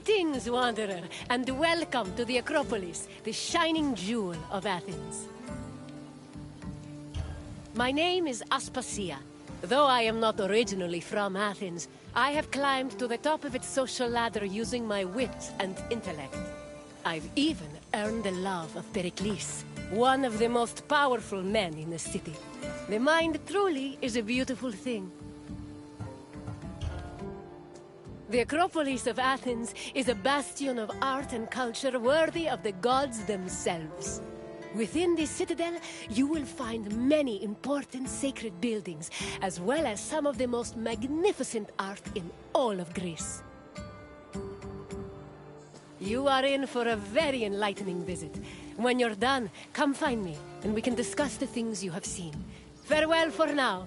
Greetings, wanderer, and welcome to the Acropolis, the shining jewel of Athens. My name is Aspasia. Though I am not originally from Athens, I have climbed to the top of its social ladder using my wit and intellect. I've even earned the love of Pericles, one of the most powerful men in the city. The mind truly is a beautiful thing. The Acropolis of Athens is a bastion of art and culture worthy of the gods themselves. Within this citadel, you will find many important sacred buildings, as well as some of the most magnificent art in all of Greece. You are in for a very enlightening visit. When you're done, come find me, and we can discuss the things you have seen. Farewell for now.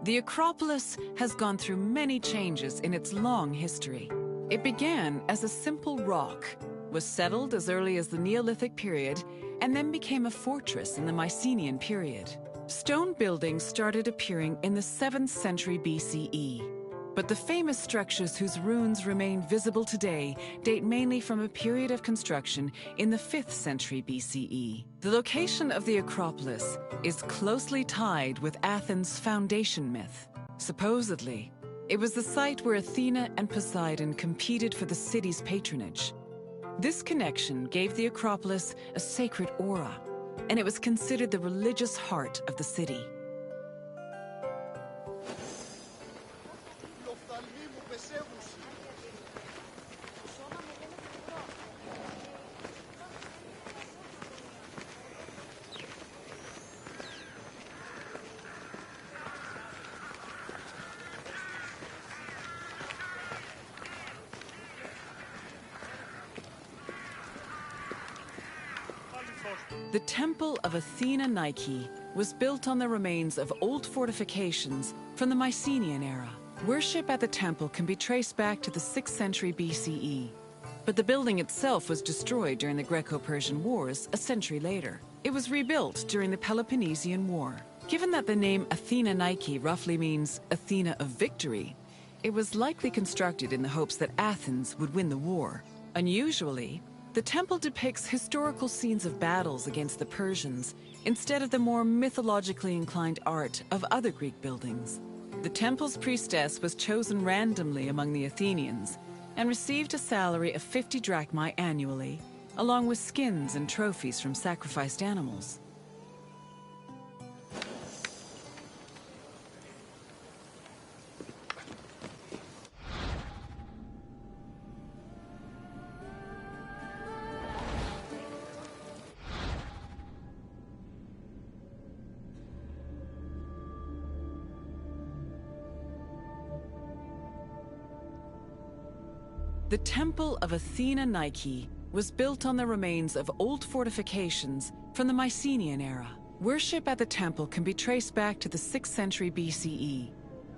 The Acropolis has gone through many changes in its long history. It began as a simple rock, was settled as early as the Neolithic period, and then became a fortress in the Mycenaean period. Stone buildings started appearing in the 7th century BCE. But the famous structures whose ruins remain visible today date mainly from a period of construction in the 5th century BCE. The location of the Acropolis is closely tied with Athens' foundation myth. Supposedly, it was the site where Athena and Poseidon competed for the city's patronage. This connection gave the Acropolis a sacred aura, and it was considered the religious heart of the city. The Temple of Athena Nike was built on the remains of old fortifications from the Mycenaean era. Worship at the temple can be traced back to the 6th century BCE, but the building itself was destroyed during the Greco-Persian Wars a century later. It was rebuilt during the Peloponnesian War. Given that the name Athena Nike roughly means Athena of victory, it was likely constructed in the hopes that Athens would win the war. Unusually, the temple depicts historical scenes of battles against the Persians instead of the more mythologically inclined art of other Greek buildings. The temple's priestess was chosen randomly among the Athenians and received a salary of 50 drachmae annually, along with skins and trophies from sacrificed animals. The Temple of Athena Nike was built on the remains of old fortifications from the Mycenaean era. Worship at the temple can be traced back to the 6th century BCE,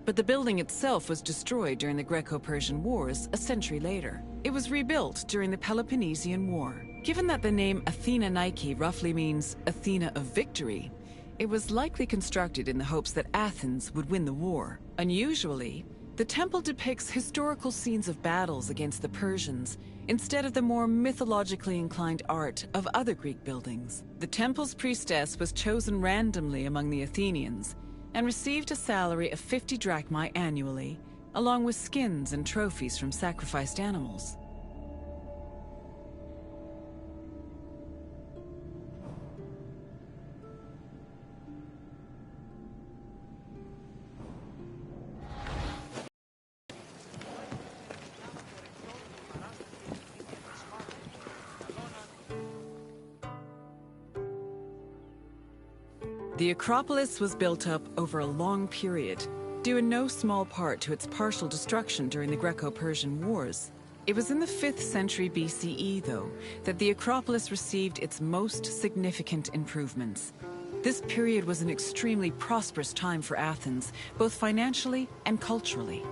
but the building itself was destroyed during the Greco-Persian Wars a century later. It was rebuilt during the Peloponnesian War. Given that the name Athena Nike roughly means Athena of victory, it was likely constructed in the hopes that Athens would win the war. Unusually, the temple depicts historical scenes of battles against the Persians instead of the more mythologically inclined art of other Greek buildings. The temple's priestess was chosen randomly among the Athenians and received a salary of 50 drachmae annually, along with skins and trophies from sacrificed animals. The Acropolis was built up over a long period, due in no small part to its partial destruction during the Greco-Persian Wars. It was in the 5th century BCE, though, that the Acropolis received its most significant improvements. This period was an extremely prosperous time for Athens, both financially and culturally.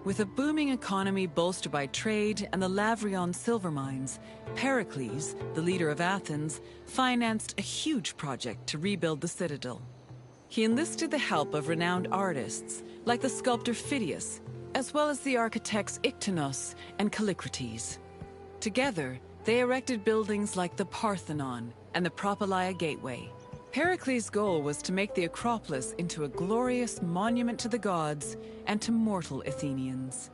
With a booming economy bolstered by trade and the Lavrion silver mines, Pericles, the leader of Athens, financed a huge project to rebuild the citadel. He enlisted the help of renowned artists, like the sculptor Phidias, as well as the architects Iktinos and Callicrates. Together, they erected buildings like the Parthenon and the Propylaea Gateway. Pericles' goal was to make the Acropolis into a glorious monument to the gods and to mortal Athenians.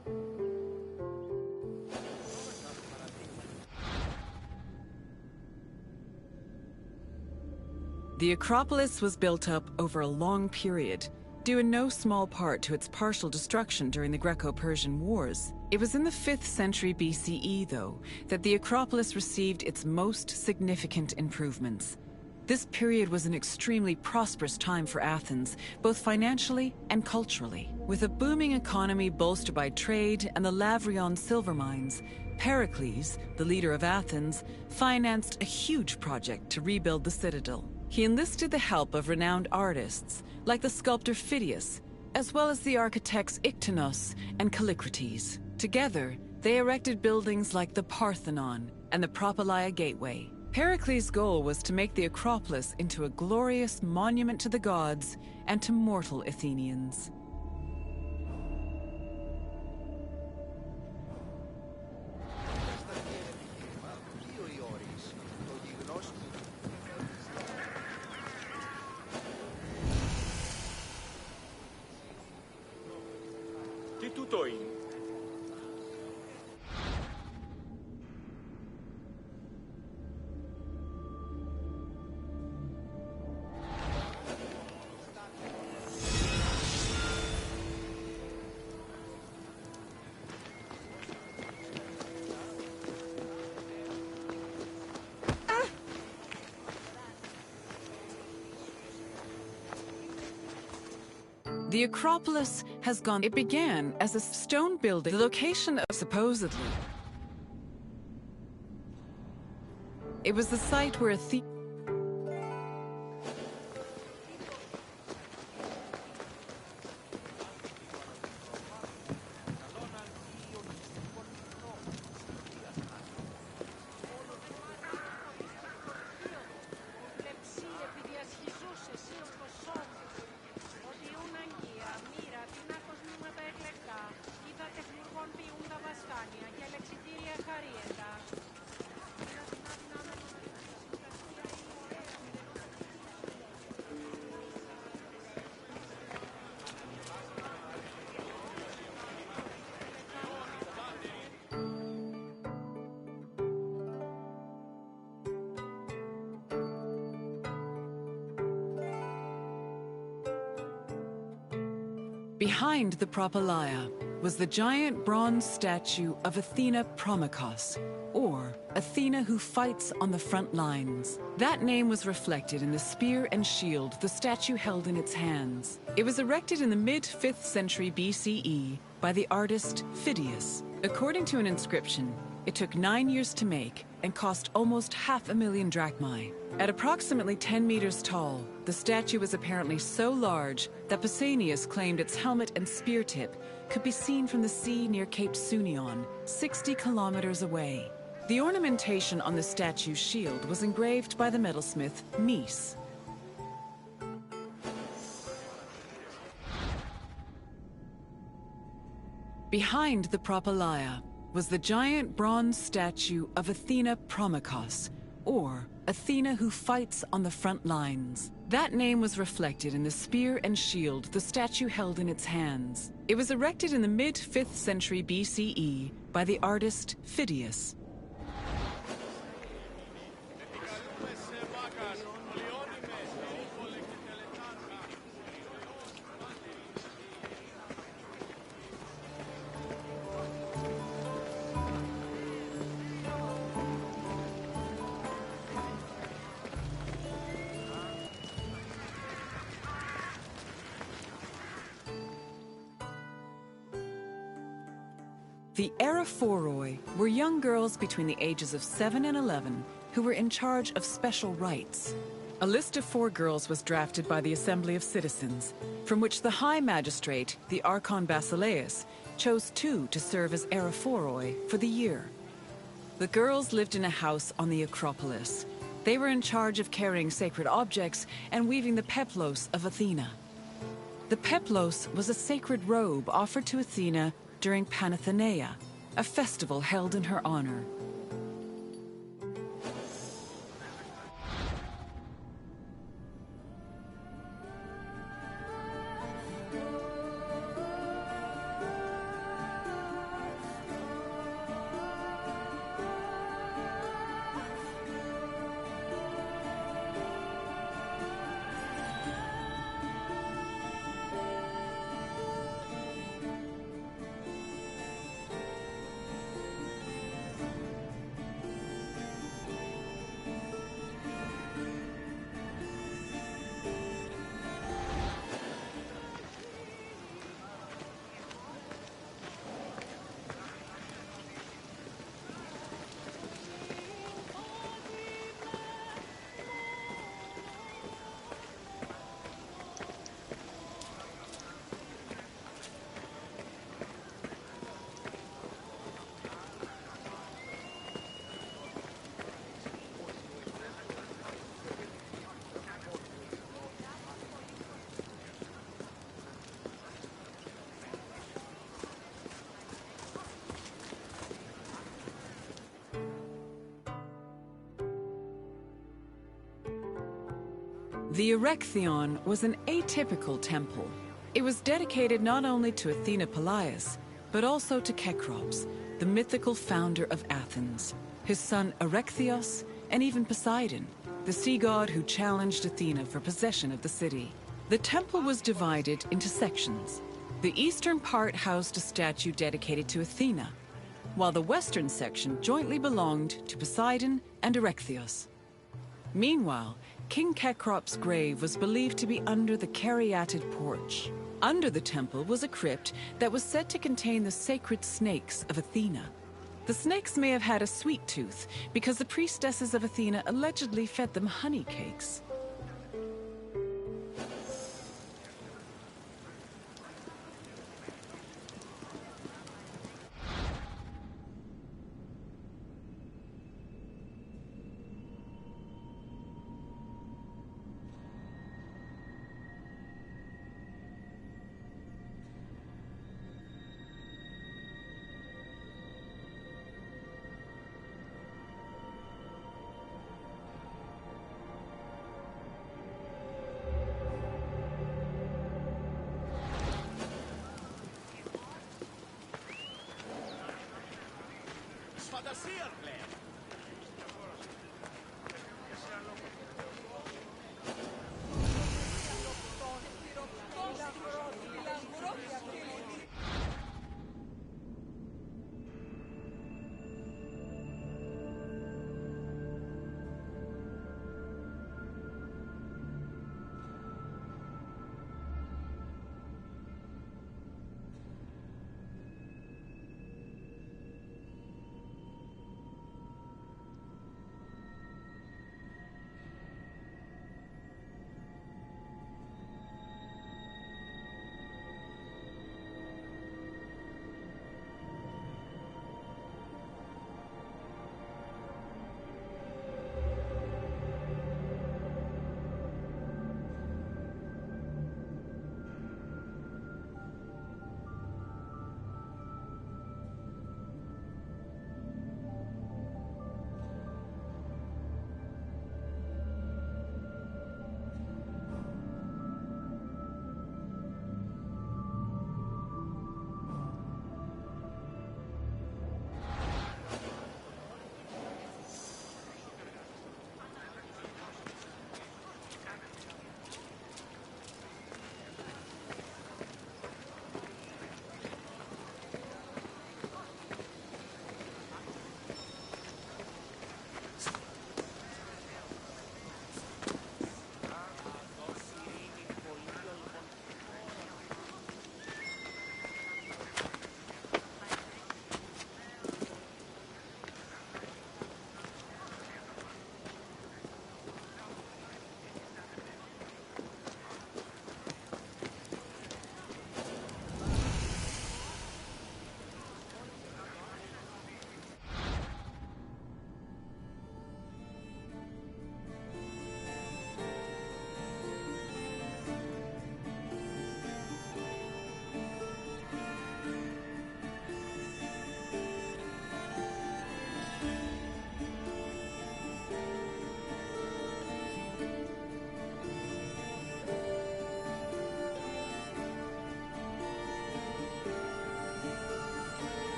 The Acropolis was built up over a long period, due in no small part to its partial destruction during the Greco-Persian Wars. It was in the 5th century BCE, though, that the Acropolis received its most significant improvements. This period was an extremely prosperous time for Athens, both financially and culturally. With a booming economy bolstered by trade and the Lavrion silver mines, Pericles, the leader of Athens, financed a huge project to rebuild the citadel. He enlisted the help of renowned artists, like the sculptor Phidias, as well as the architects Iktinos and Callicrates. Together, they erected buildings like the Parthenon and the Propylaea Gateway. Pericles' goal was to make the Acropolis into a glorious monument to the gods and to mortal Athenians. Τι τούτο είναι? The Acropolis has gone. It began as a stone building. The location of supposedly. It was the site where behind the Propylaea was the giant bronze statue of Athena Promachos, or Athena who fights on the front lines. That name was reflected in the spear and shield the statue held in its hands. It was erected in the mid-5th century BCE by the artist Phidias. According to an inscription, it took 9 years to make and cost almost 500,000 drachmae. At approximately 10 meters tall, the statue was apparently so large that Pausanias claimed its helmet and spear tip could be seen from the sea near Cape Sunion, 60 kilometers away. The ornamentation on the statue's shield was engraved by the metalsmith Mies. Behind the Propylaea was the giant bronze statue of Athena Promachos, or Athena who fights on the front lines. That name was reflected in the spear and shield the statue held in its hands. It was erected in the mid-5th century BCE by the artist Phidias. The Eraphoroi were young girls between the ages of 7 and 11 who were in charge of special rites. A list of 4 girls was drafted by the Assembly of Citizens, from which the High Magistrate, the Archon Basileus, chose 2 to serve as Eraphoroi for the year. The girls lived in a house on the Acropolis. They were in charge of carrying sacred objects and weaving the peplos of Athena. The peplos was a sacred robe offered to Athena during Panathenea, a festival held in her honor. The Erechtheion was an atypical temple. It was dedicated not only to Athena Polias, but also to Cecrops, the mythical founder of Athens, his son Erechtheos, and even Poseidon, the sea god who challenged Athena for possession of the city. The temple was divided into sections. The eastern part housed a statue dedicated to Athena, while the western section jointly belonged to Poseidon and Erechtheos. Meanwhile, King Cecrops' grave was believed to be under the caryatid porch. Under the temple was a crypt that was said to contain the sacred snakes of Athena. The snakes may have had a sweet tooth because the priestesses of Athena allegedly fed them honey cakes.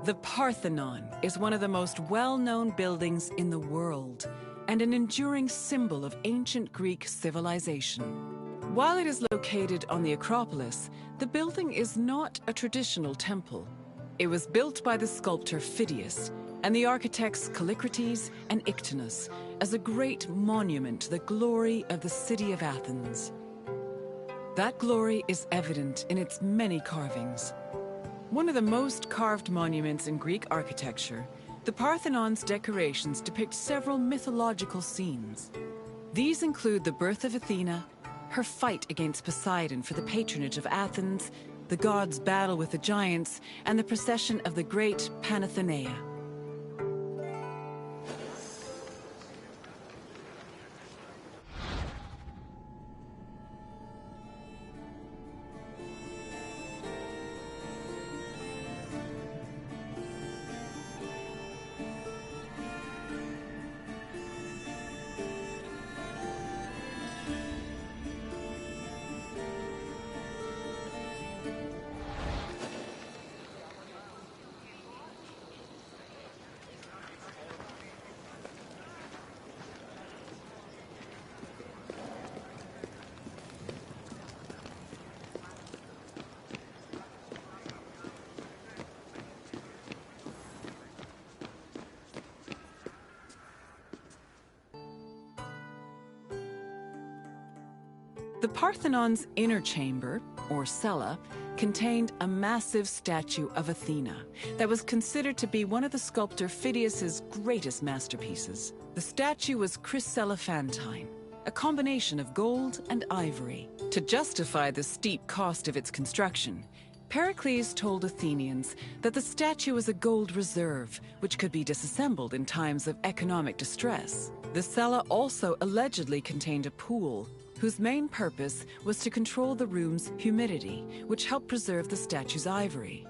The Parthenon is one of the most well-known buildings in the world and an enduring symbol of ancient Greek civilization. While it is located on the Acropolis, the building is not a traditional temple. It was built by the sculptor Phidias and the architects Callicrates and Ictinus as a great monument to the glory of the city of Athens. That glory is evident in its many carvings. One of the most carved monuments in Greek architecture, the Parthenon's decorations depict several mythological scenes. These include the birth of Athena, her fight against Poseidon for the patronage of Athens, the gods' battle with the giants, and the procession of the great Panathenaea. The Parthenon's inner chamber, or cella, contained a massive statue of Athena that was considered to be one of the sculptor Phidias's greatest masterpieces. The statue was chryselephantine, a combination of gold and ivory. To justify the steep cost of its construction, Pericles told Athenians that the statue was a gold reserve, which could be disassembled in times of economic distress. The cella also allegedly contained a pool, whose main purpose was to control the room's humidity, which helped preserve the statue's ivory.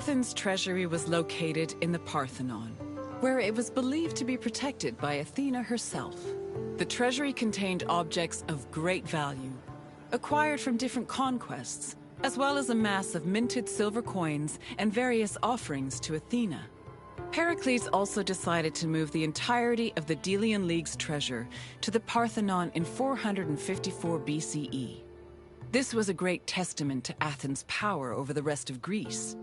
Athens' treasury was located in the Parthenon, where it was believed to be protected by Athena herself. The treasury contained objects of great value, acquired from different conquests, as well as a mass of minted silver coins and various offerings to Athena. Pericles also decided to move the entirety of the Delian League's treasure to the Parthenon in 454 BCE. This was a great testament to Athens' power over the rest of Greece.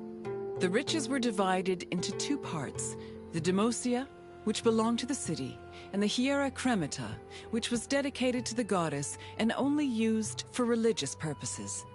The riches were divided into two parts, the Demosia, which belonged to the city, and the Hiera Cremata, which was dedicated to the goddess and only used for religious purposes.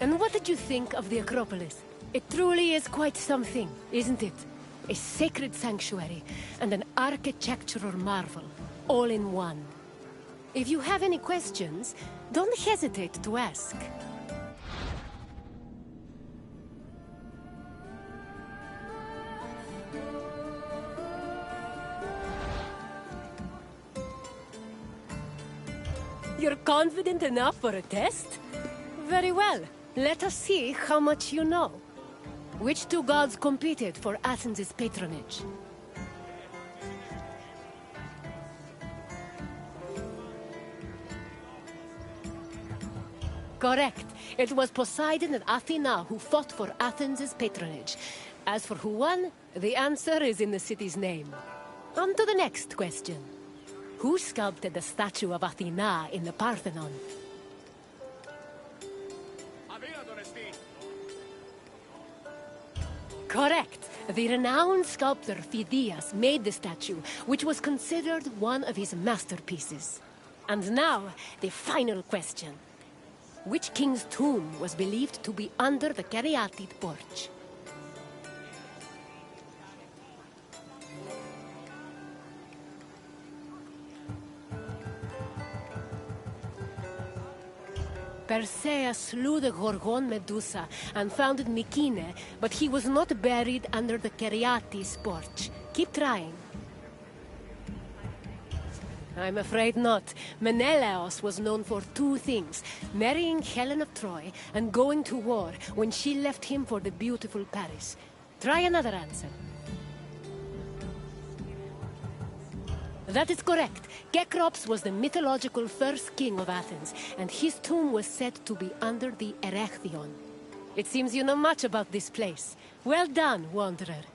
And what did you think of the Acropolis? It truly is quite something, isn't it? A sacred sanctuary and an architectural marvel, all in one. If you have any questions, don't hesitate to ask. You're confident enough for a test? Very well. Let us see how much you know. Which two gods competed for Athens' patronage? Correct. It was Poseidon and Athena who fought for Athens' patronage. As for who won, the answer is in the city's name. On to the next question. Who sculpted the statue of Athena in the Parthenon? Correct. The renowned sculptor Phidias made the statue, which was considered one of his masterpieces. And now, the final question. Which king's tomb was believed to be under the Caryatid porch? Perseus slew the Gorgon Medusa and founded Mykene, but he was not buried under the Caryatid porch. Keep trying. I'm afraid not. Menelaus was known for two things: marrying Helen of Troy and going to war when she left him for the beautiful Paris. Try another answer. That is correct. Cecrops was the mythological first king of Athens, and his tomb was said to be under the Erechtheion. It seems you know much about this place. Well done, Wanderer.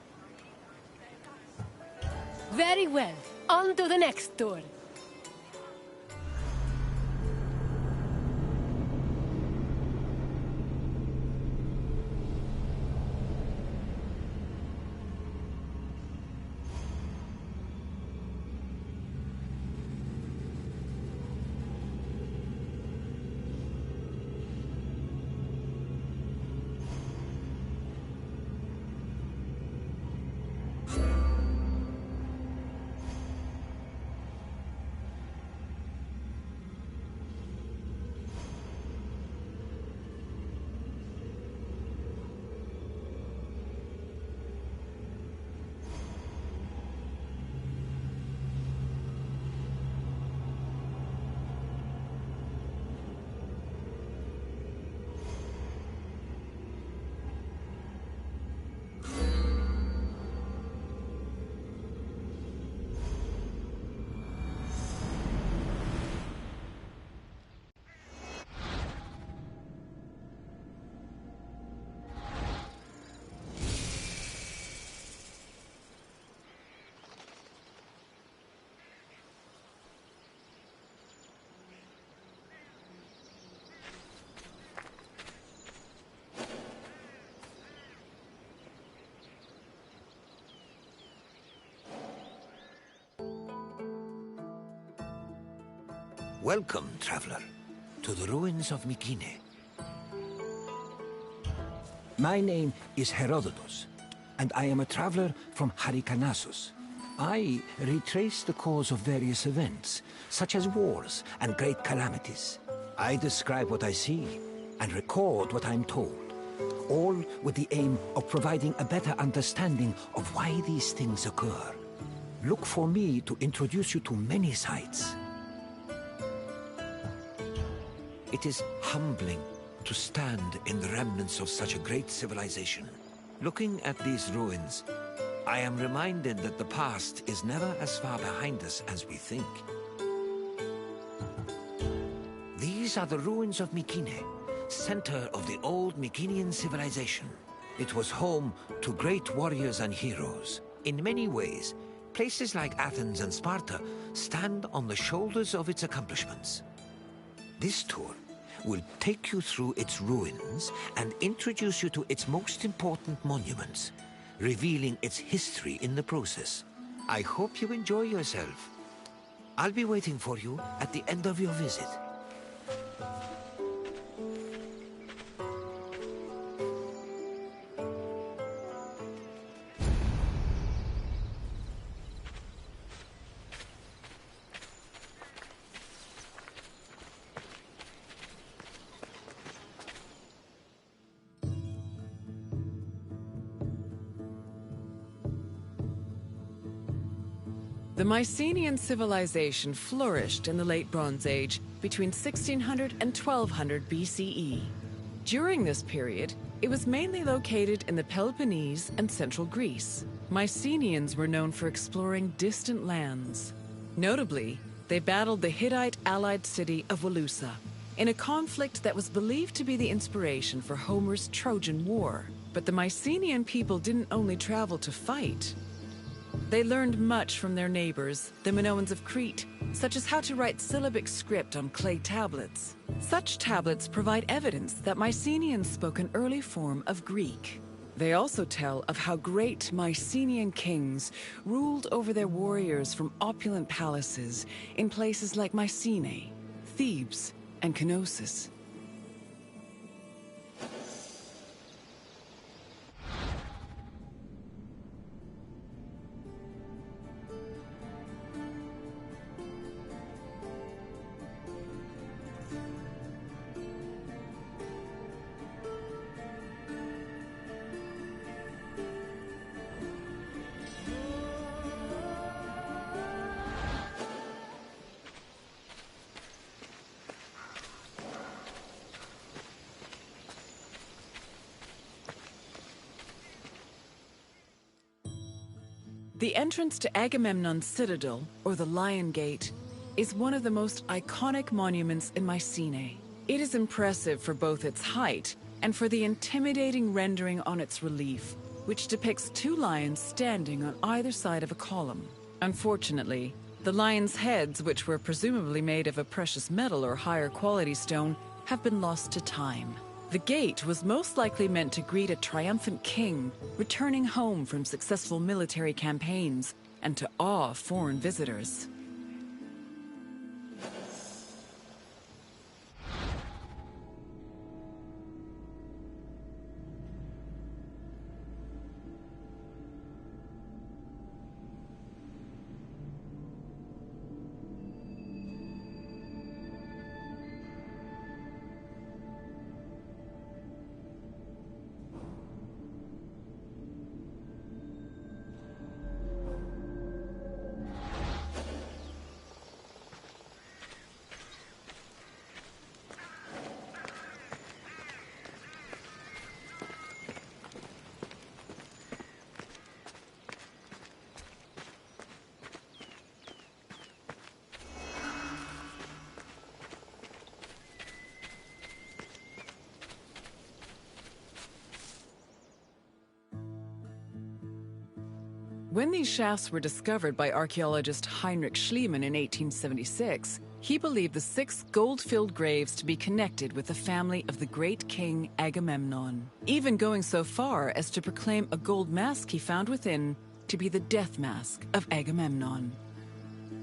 Very well. On to the next tour. Welcome, traveler, to the ruins of Mycenae. My name is Herodotus, and I am a traveler from Hyrcanassus. I retrace the cause of various events, such as wars and great calamities. I describe what I see and record what I'm told, all with the aim of providing a better understanding of why these things occur. Look for me to introduce you to many sights. It is humbling to stand in the remnants of such a great civilization. Looking at these ruins, I am reminded that the past is never as far behind us as we think. These are the ruins of Mycenae, center of the old Mycenaean civilization. It was home to great warriors and heroes. In many ways, places like Athens and Sparta stand on the shoulders of its accomplishments. This tour will take you through its ruins and introduce you to its most important monuments, revealing its history in the process. I hope you enjoy yourself. I'll be waiting for you at the end of your visit. The Mycenaean civilization flourished in the Late Bronze Age between 1600 and 1200 BCE. During this period, it was mainly located in the Peloponnese and central Greece. Mycenaeans were known for exploring distant lands. Notably, they battled the Hittite allied city of Walusa in a conflict that was believed to be the inspiration for Homer's Trojan War. But the Mycenaean people didn't only travel to fight. They learned much from their neighbors, the Minoans of Crete, such as how to write syllabic script on clay tablets. Such tablets provide evidence that Mycenaeans spoke an early form of Greek. They also tell of how great Mycenaean kings ruled over their warriors from opulent palaces in places like Mycenae, Thebes, and Knossos. The entrance to Agamemnon's citadel, or the Lion Gate, is one of the most iconic monuments in Mycenae. It is impressive for both its height and for the intimidating rendering on its relief, which depicts two lions standing on either side of a column. Unfortunately, the lions' heads, which were presumably made of a precious metal or higher quality stone, have been lost to time. The gate was most likely meant to greet a triumphant king returning home from successful military campaigns and to awe foreign visitors. When these shafts were discovered by archaeologist Heinrich Schliemann in 1876, he believed the 6 gold-filled graves to be connected with the family of the great king Agamemnon, even going so far as to proclaim a gold mask he found within to be the death mask of Agamemnon.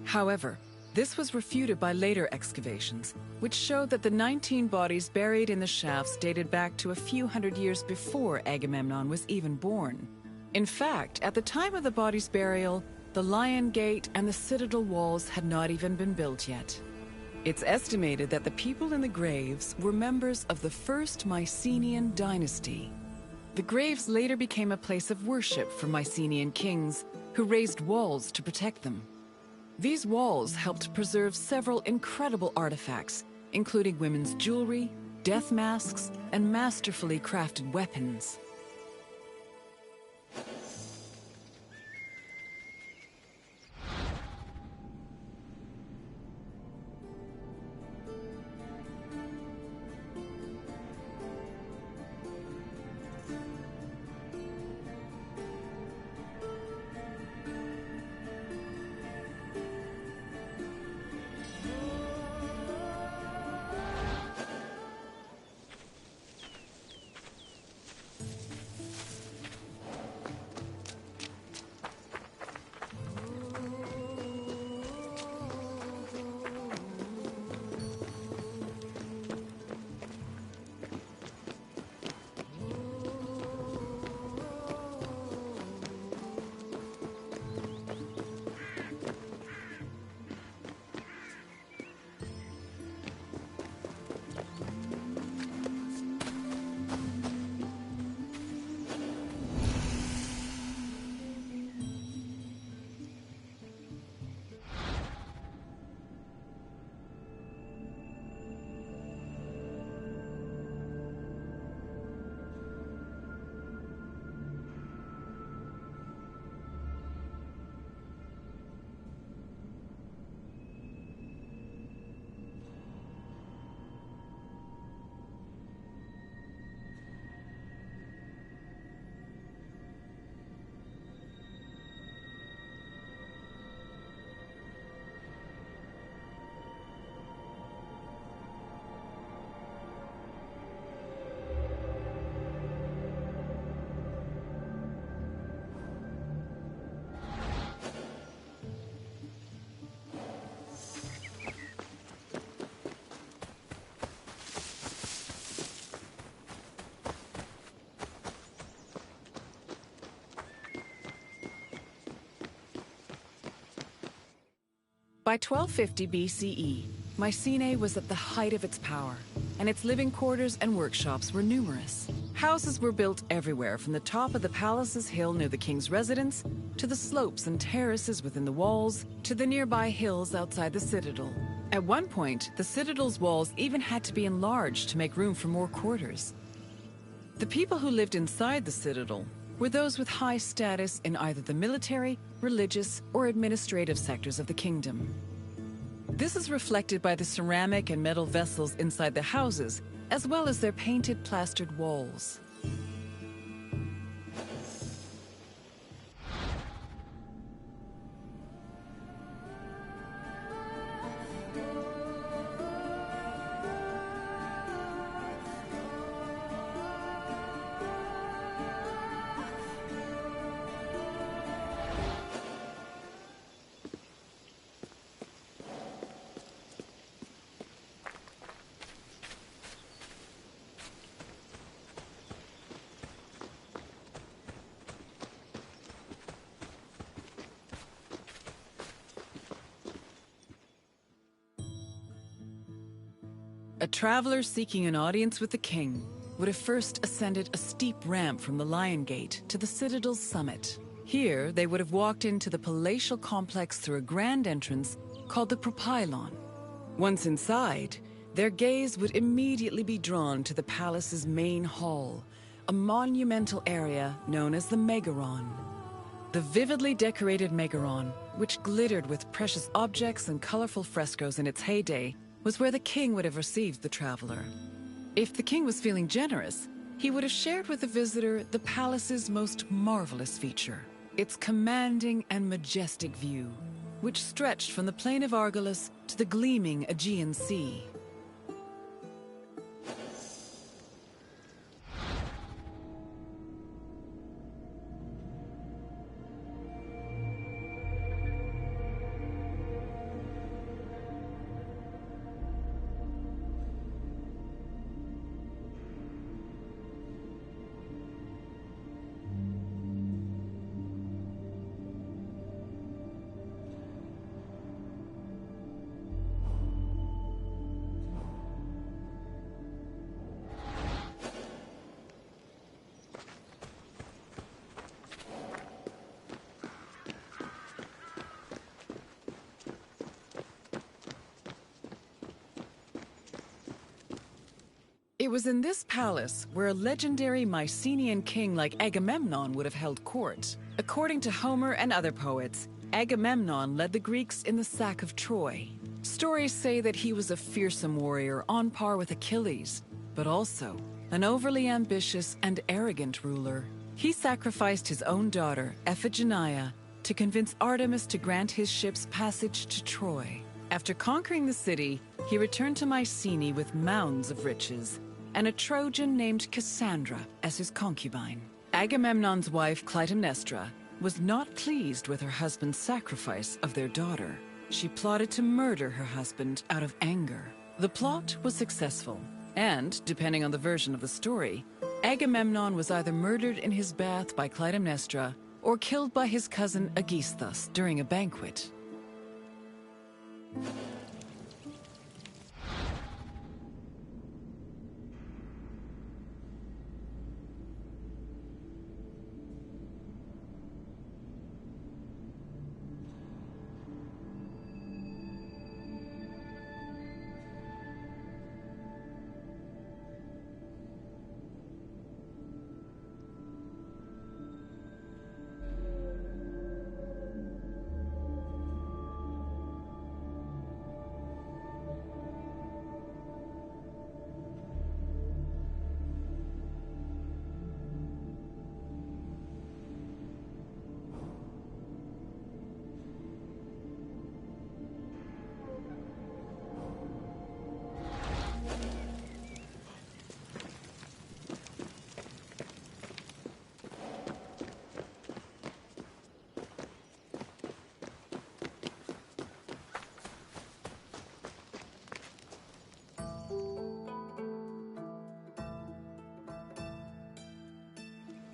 However, This was refuted by later excavations, which showed that the 19 bodies buried in the shafts dated back to a few hundred years before Agamemnon was even born. In fact, at the time of the body's burial, the Lion Gate and the citadel walls had not even been built yet. It's estimated that the people in the graves were members of the first Mycenaean dynasty. The graves later became a place of worship for Mycenaean kings, who raised walls to protect them. These walls helped preserve several incredible artifacts, including women's jewelry, death masks, and masterfully crafted weapons. By 1250 BCE, Mycenae was at the height of its power, and its living quarters and workshops were numerous. Houses were built everywhere, from the top of the palace's hill near the king's residence, to the slopes and terraces within the walls, to the nearby hills outside the citadel. At one point, the citadel's walls even had to be enlarged to make room for more quarters. The people who lived inside the citadel were those with high status in either the military, religious, or administrative sectors of the kingdom. This is reflected by the ceramic and metal vessels inside the houses, as well as their painted plastered walls. A traveler seeking an audience with the king would have first ascended a steep ramp from the Lion Gate to the citadel's summit. Here, they would have walked into the palatial complex through a grand entrance called the Propylon. Once inside, their gaze would immediately be drawn to the palace's main hall, a monumental area known as the Megaron. The vividly decorated Megaron, which glittered with precious objects and colorful frescoes in its heyday, was where the king would have received the traveler. If the king was feeling generous, he would have shared with the visitor the palace's most marvelous feature, its commanding and majestic view, which stretched from the plain of Argolis to the gleaming Aegean Sea. It was in this palace where a legendary Mycenaean king like Agamemnon would have held court. According to Homer and other poets, Agamemnon led the Greeks in the sack of Troy. Stories say that he was a fearsome warrior on par with Achilles, but also an overly ambitious and arrogant ruler. He sacrificed his own daughter, Iphigenia, to convince Artemis to grant his ships passage to Troy. After conquering the city, he returned to Mycenae with mounds of riches, and a Trojan named Cassandra as his concubine. Agamemnon's wife, Clytemnestra, was not pleased with her husband's sacrifice of their daughter. She plotted to murder her husband out of anger. The plot was successful, and, depending on the version of the story, Agamemnon was either murdered in his bath by Clytemnestra or killed by his cousin Aegisthus during a banquet.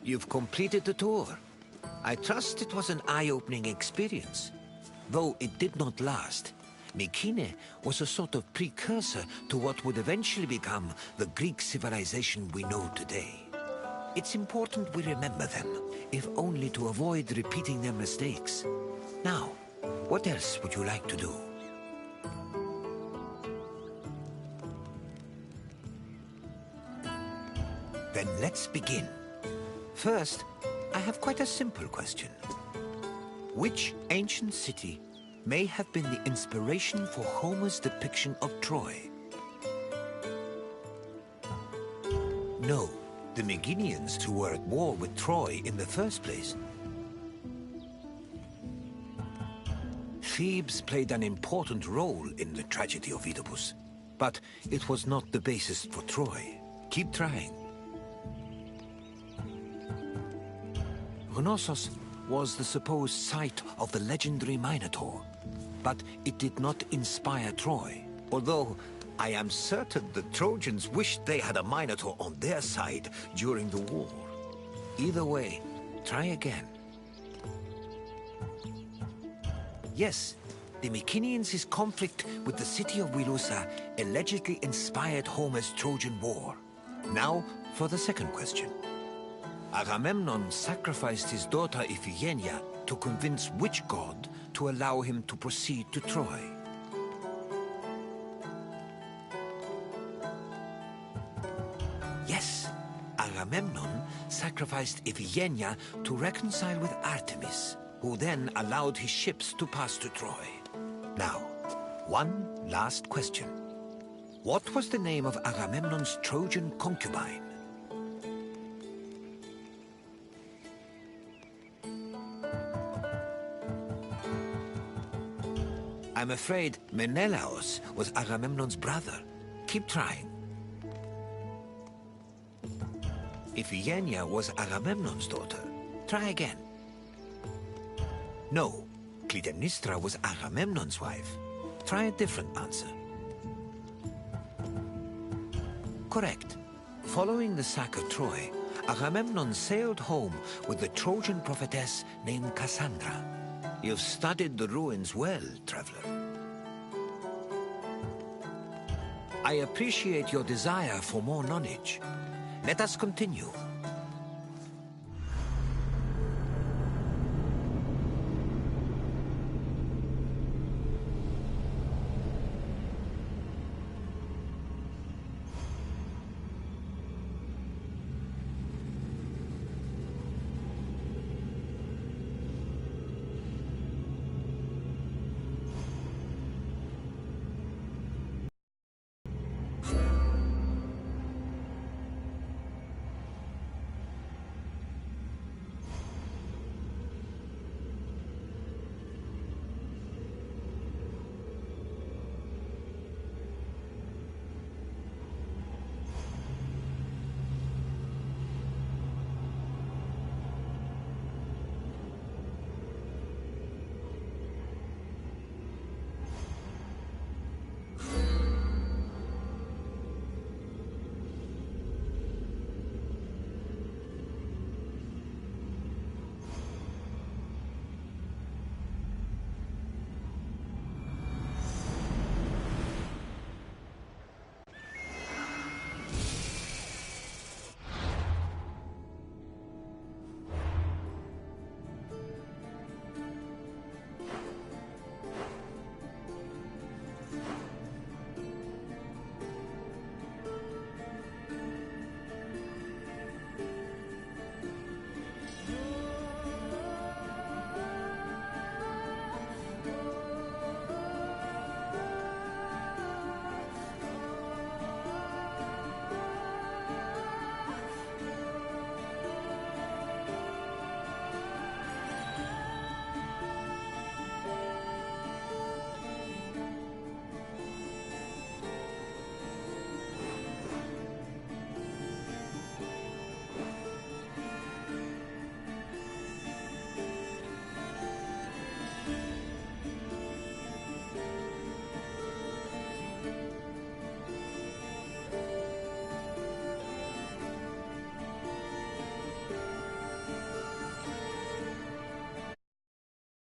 You've completed the tour. I trust it was an eye-opening experience. Though it did not last, Mycenae was a sort of precursor to what would eventually become the Greek civilization we know today. It's important we remember them, if only to avoid repeating their mistakes. Now, what else would you like to do? Then let's begin. First, I have quite a simple question. Which ancient city may have been the inspiration for Homer's depiction of Troy? No, the Meginians who were at war with Troy in the first place. Thebes played an important role in the tragedy of Oedipus, but it was not the basis for Troy. Keep trying. Knossos was the supposed site of the legendary Minotaur, but it did not inspire Troy. Although I am certain the Trojans wished they had a Minotaur on their side during the war. Either way, try again. Yes, the Mycenaeans' conflict with the city of Wilusa allegedly inspired Homer's Trojan War. Now for the second question. Agamemnon sacrificed his daughter Iphigenia to convince which god to allow him to proceed to Troy? Yes, Agamemnon sacrificed Iphigenia to reconcile with Artemis, who then allowed his ships to pass to Troy. Now, one last question. What was the name of Agamemnon's Trojan concubine? I'm afraid Menelaus was Agamemnon's brother. Keep trying. Iphigenia was Agamemnon's daughter. Try again. No, Clytemnestra was Agamemnon's wife. Try a different answer. Correct. Following the sack of Troy, Agamemnon sailed home with the Trojan prophetess named Cassandra. You've studied the ruins well, traveler. I appreciate your desire for more knowledge. Let us continue.